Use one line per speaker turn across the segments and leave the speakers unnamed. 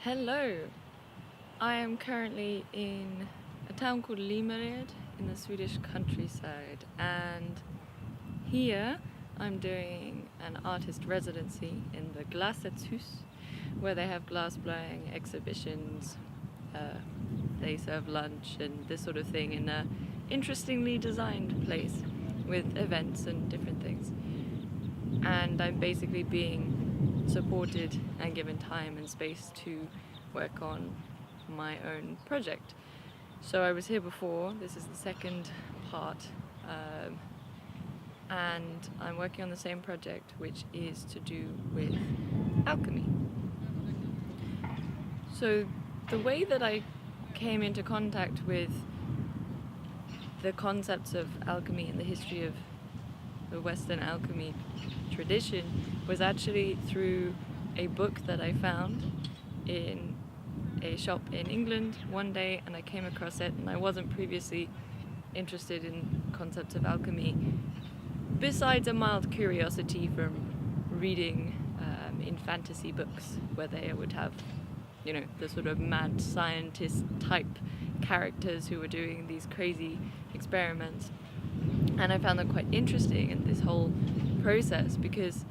Hello, I am currently in a town called Limared in the Swedish countryside, and here I'm doing an artist residency in the Glassetshus, where they have glass blowing exhibitions, they serve lunch and this sort of thing in a interestingly designed place with events and different things. And I'm basically being supported and given time and space to work on my own project. So I was here before, this is the second part, and I'm working on the same project, which is to do with alchemy. So the way that I came into contact with the concepts of alchemy and the history of the Western Alchemy Tradition was actually through a book that I found in a shop in England one day, and I came across it, and I wasn't previously interested in concepts of alchemy besides a mild curiosity from reading in fantasy books where they would have, the sort of mad scientist type characters who were doing these crazy experiments. And I found that quite interesting in this whole process because,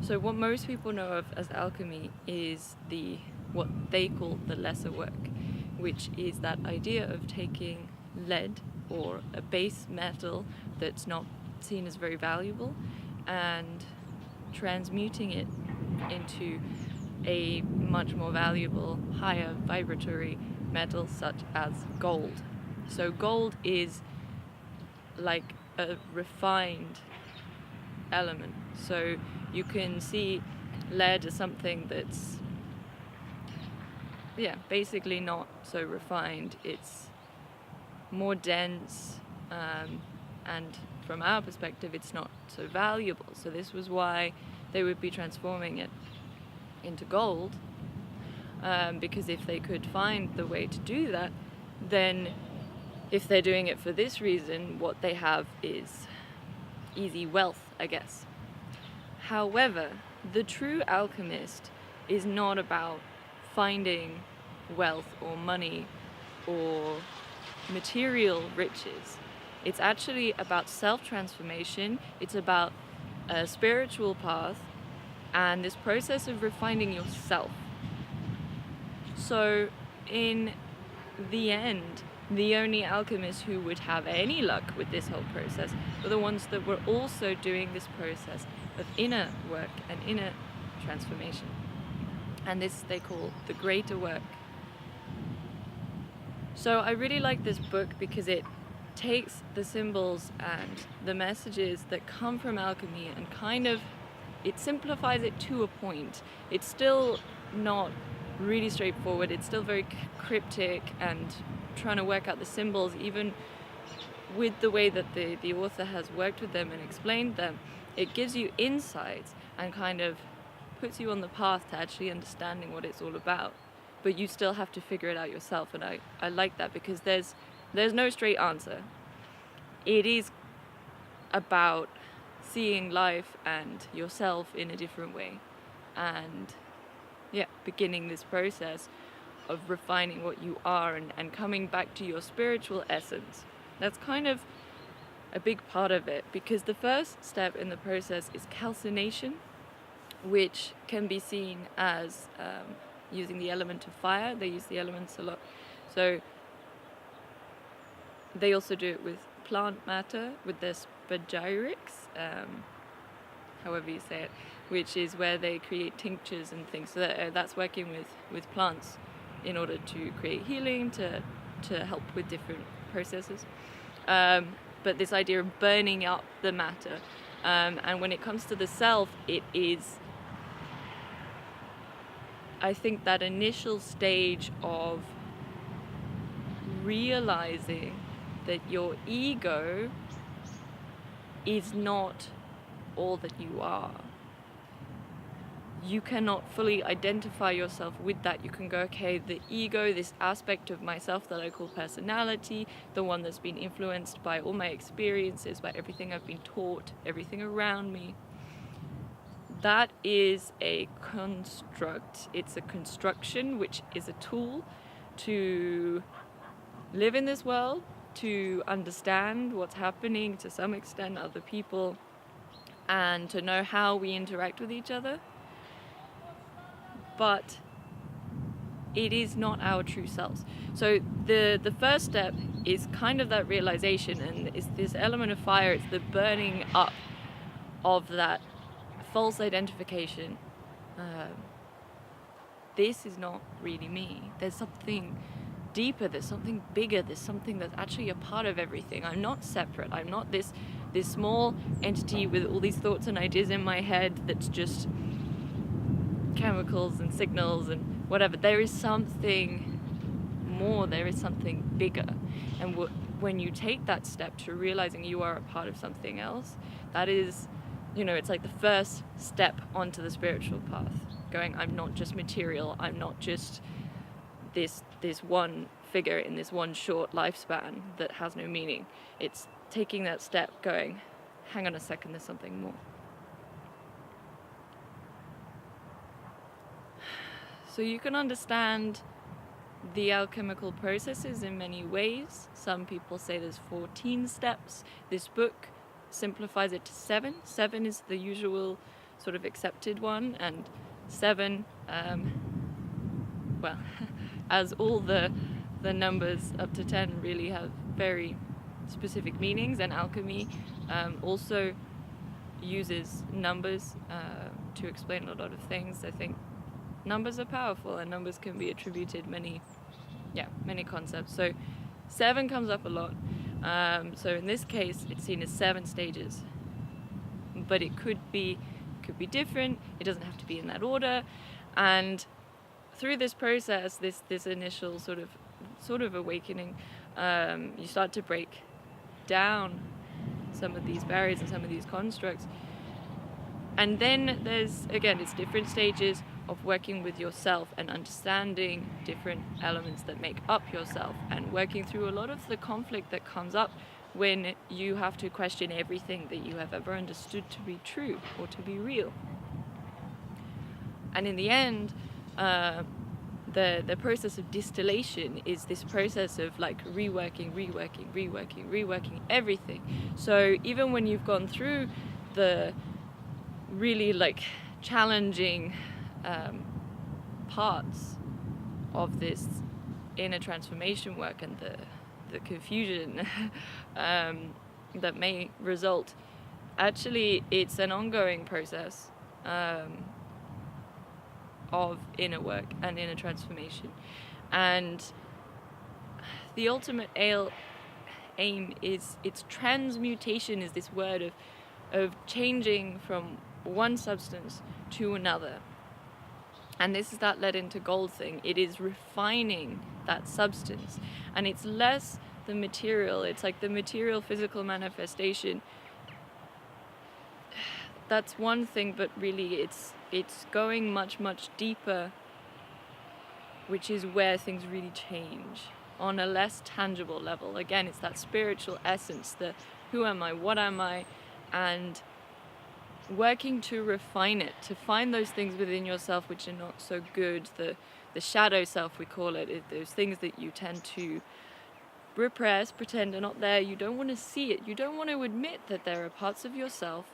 so what most people know of as alchemy is what they call the lesser work, which is that idea of taking lead or a base metal that's not seen as very valuable and transmuting it into a much more valuable, higher vibratory metal such as gold. So gold is like a refined element. So you can see lead as something that's basically not so refined. It's more dense, and from our perspective it's not so valuable. So this was why they would be transforming it into gold, because if they could find the way to do that, then if they're doing it for this reason, what they have is easy wealth, I guess. However, the true alchemist is not about finding wealth or money or material riches. It's actually about self-transformation. It's about a spiritual path and this process of refining yourself. So in the end, the only alchemists who would have any luck with this whole process were the ones that were also doing this process of inner work and inner transformation. And this they call the greater work. So I really like this book because it takes the symbols and the messages that come from alchemy and it simplifies it to a point. It's still not really straightforward. It's still very cryptic and trying to work out the symbols, even with the way that the author has worked with them and explained them. It gives you insights and kind of puts you on the path to actually understanding what it's all about. But you still have to figure it out yourself, and I like that because there's no straight answer. It is about seeing life and yourself in a different way, and beginning this process of refining what you are and coming back to your spiritual essence. That's kind of a big part of it, because the first step in the process is calcination, which can be seen as using the element of fire. They use the elements a lot. So they also do it with plant matter, with their spagyrics, however you say it, which is where they create tinctures and things. So that's working with plants in order to create healing, to help with different processes. But this idea of burning up the matter. And when it comes to the self, it is, I think, that initial stage of realizing that your ego is not all that you are. You cannot fully identify yourself with that. You can go, okay, the ego, this aspect of myself that I call personality, the one that's been influenced by all my experiences, by everything I've been taught, everything around me, that is a construct. It's a construction, which is a tool to live in this world, to understand what's happening to some extent, other people, and to know how we interact with each other. But it is not our true selves. So the first step is kind of that realization, and it's this element of fire. It's the burning up of that false identification. This is not really me. There's something deeper, there's something bigger, there's something that's actually a part of everything. I'm not separate. I'm not this small entity with all these thoughts and ideas in my head that's just chemicals and signals and whatever. There is something more, there is something bigger. And when you take that step to realizing you are a part of something else, that is, it's like the first step onto the spiritual path. Going, I'm not just material, I'm not just this one figure in this one short lifespan that has no meaning. It's taking that step, going, hang on a second, there's something more. So you can understand the alchemical processes in many ways. Some people say there's 14 steps. This book simplifies it to 7. 7 is the usual sort of accepted one, and 7, as all the numbers up to 10 really have very specific meanings, and alchemy also uses numbers to explain a lot of things. I think numbers are powerful, and numbers can be attributed many concepts. So 7 comes up a lot. So in this case, it's seen as 7 stages, but it could be different. It doesn't have to be in that order. And through this process, this initial sort of awakening, you start to break down some of these barriers and some of these constructs. And then it's different stages of working with yourself and understanding different elements that make up yourself, and working through a lot of the conflict that comes up when you have to question everything that you have ever understood to be true or to be real. And in the end, the process of distillation is this process of like reworking everything. So even when you've gone through the really like challenging parts of this inner transformation work and the confusion that may result, actually it's an ongoing process of inner work and inner transformation. And the ultimate aim is, its transmutation is this word of changing from one substance to another. And this is that lead into gold thing. It is refining that substance. And it's less the material. It's like the material physical manifestation. That's one thing, but really it's going much, much deeper, which is where things really change on a less tangible level. Again, it's that spiritual essence, the who am I, what am I, and working to refine it, to find those things within yourself which are not so good, the shadow self we call it, those things that you tend to repress, pretend are not there. You don't want to see it. You don't want to admit that there are parts of yourself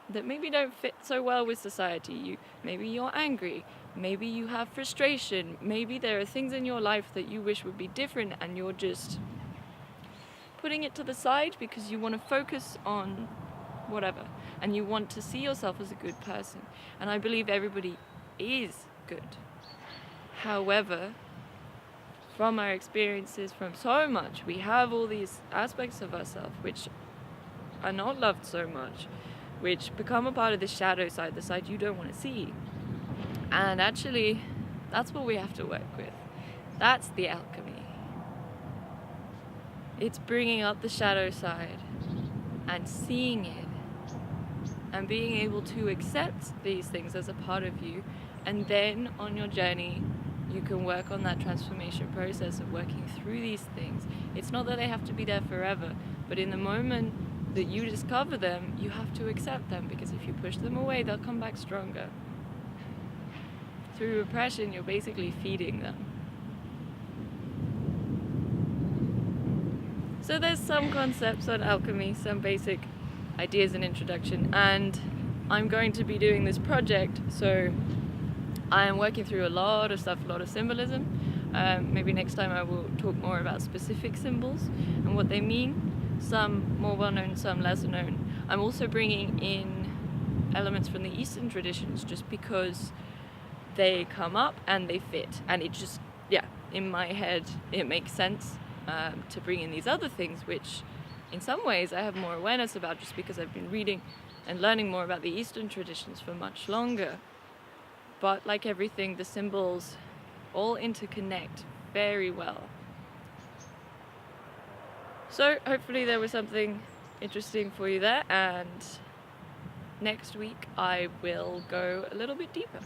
that maybe don't fit so well with society. Maybe you're angry, maybe you have frustration, maybe there are things in your life that you wish would be different, and you're just putting it to the side because you want to focus on whatever, and you want to see yourself as a good person. And I believe everybody is good. However, from our experiences, from so much, we have all these aspects of ourselves which are not loved so much, which become a part of the shadow side, the side you don't want to see. And actually, that's what we have to work with. That's the alchemy. It's bringing up the shadow side and seeing it and being able to accept these things as a part of you. And then on your journey, you can work on that transformation process of working through these things. It's not that they have to be there forever, but in the moment that you discover them, you have to accept them, because if you push them away, they'll come back stronger. Through repression, you're basically feeding them. So there's some concepts on alchemy, some basic ideas and introduction, and I'm going to be doing this project, so I am working through a lot of stuff, a lot of symbolism. Maybe next time I will talk more about specific symbols and what they mean, some more well-known, some lesser known. I'm also bringing in elements from the Eastern traditions just because they come up and they fit, and it just, in my head it makes sense to bring in these other things, which in some ways I have more awareness about just because I've been reading and learning more about the Eastern traditions for much longer. But like everything, the symbols all interconnect very well. So hopefully there was something interesting for you there, and next week I will go a little bit deeper.